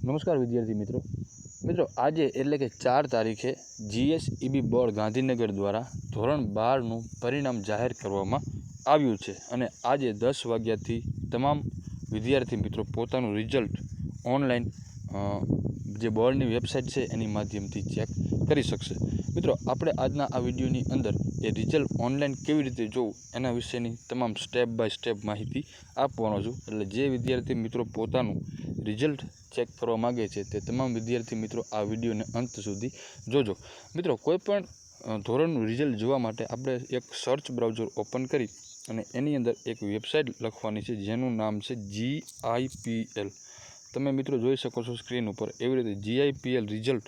નમસ્કાર વિદ્યાર્થી મિત્રો આજે એટલે કે 4 તારીખે જીએસઈબી બોર્ડ ગાંધીનગર દ્વારા ધોરણ 12નું પરિણામ જાહેર કરવામાં આવ્યું છે અને આજે 10 વાગ્યાથી તમામ વિદ્યાર્થી મિત્રો પોતાનું રિઝલ્ટ ઓનલાઈન જે બોર્ડની વેબસાઇટ છે એની માધ્યમથી ચેક કરી શકશે। મિત્રો આપણે આજના આ વિડીયોની અંદર એ રિઝલ્ટ ઓનલાઈન કેવી રીતે જોવું એના વિશેની તમામ સ્ટેપ બાય સ્ટેપ માહિતી આપવાનો છું। એટલે જે વિદ્યાર્થી મિત્રો પોતાનું રિઝલ્ટ ચેક કરવા માગે છે તે તમામ વિદ્યાર્થી મિત્રો આ વિડીયોને અંત સુધી જોજો। મિત્રો કોઈપણ ધોરણનું રિઝલ્ટ જોવા માટે આપણે એક સર્ચ બ્રાઉઝર ઓપન કરી અને એની અંદર એક વેબસાઇટ લખવાની છે જેનું નામ છે GIPL। તમે મિત્રો જોઈ શકો છો સ્ક્રીન ઉપર એવી રીતે GIPL રિઝલ્ટ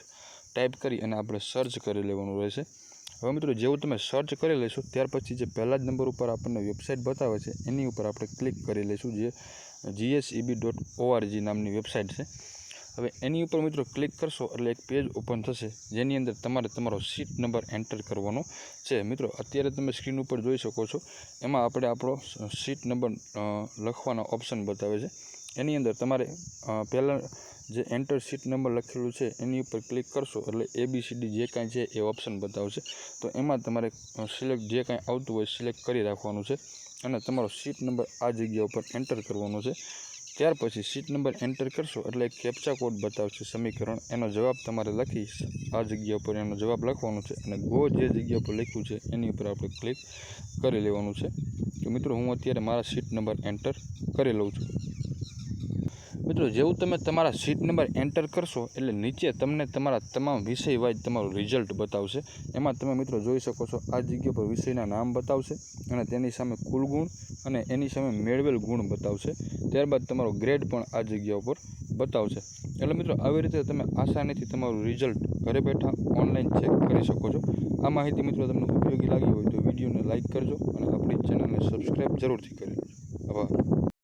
ટાઈપ કરી અને આપણે સર્ચ કરી લેવાનું રહેશે। હવે મિત્રો જેવું તમે સર્ચ કરી લેશો ત્યાર પછી જે પહેલા જ નંબર ઉપર આપણને વેબસાઇટ બતાવે છે એની ઉપર આપણે ક્લિક કરી લઈશું જે GSEB.org નામની વેબસાઇટ છે। હવે એની ઉપર મિત્રો ક્લિક કરશો એટલે એક પેજ ઓપન થશે જેની અંદર તમારે તમારો સીટ નંબર એન્ટર કરવાનો છે। મિત્રો અત્યારે તમે સ્ક્રીન ઉપર જોઈ શકો છો એમાં આપણે આપણો સીટ નંબર લખવાનો ઓપ્શન બતાવે છે। એની અંદર તમારે પહેલાં જે એન્ટર સીટ નંબર લખેલું છે એની ઉપર ક્લિક કરશો એટલે ABCD જે કાંઈ છે એ ઓપ્શન બતાવશે। તો એમાં તમારે સિલેક્ટ જે કાંઈ આવતું હોય સિલેક્ટ કરી રાખવાનું છે અને તમારો સીટ નંબર આ જગ્યા ઉપર એન્ટર કરવાનો છે। ત્યાર પછી સીટ નંબર એન્ટર કરશો એટલે એક કેપ્ચા કોડ બતાવશે સમીકરણ, એનો જવાબ તમારે લખી આ જગ્યા ઉપર એનો જવાબ લખવાનો છે અને ગો જે જગ્યા પર લખ્યું છે એની ઉપર આપણે ક્લિક કરી લેવાનું છે। તો મિત્રો હું અત્યારે મારા સીટ નંબર એન્ટર કરી લઉં છું। મિત્રો જેવું તમે તમારા સીટ નંબર એન્ટર કરશો એટલે નીચે તમને તમારા તમામ વિષય વાઇઝ તમારું રિઝલ્ટ બતાવશે। એમાં તમે મિત્રો જોઈ શકો છો આ જગ્યા પર વિષયના નામ બતાવશે અને તેની સામે કુલ ગુણ અને એની સામે મેળવેલ ગુણ બતાવશે। ત્યારબાદ તમારો ગ્રેડ પણ આ જગ્યા ઉપર બતાવશે। એટલે મિત્રો આવી રીતે તમે આસાનીથી તમારું રિઝલ્ટ ઘરે બેઠા ઓનલાઈન ચેક કરી શકો છો। આ માહિતી મિત્રો તમને ઉપયોગી લાગી હોય તો વિડીયોને લાઇક કરજો અને આપણી ચેનલને સબસ્ક્રાઈબ જરૂરથી કરી લેજો। આભાર।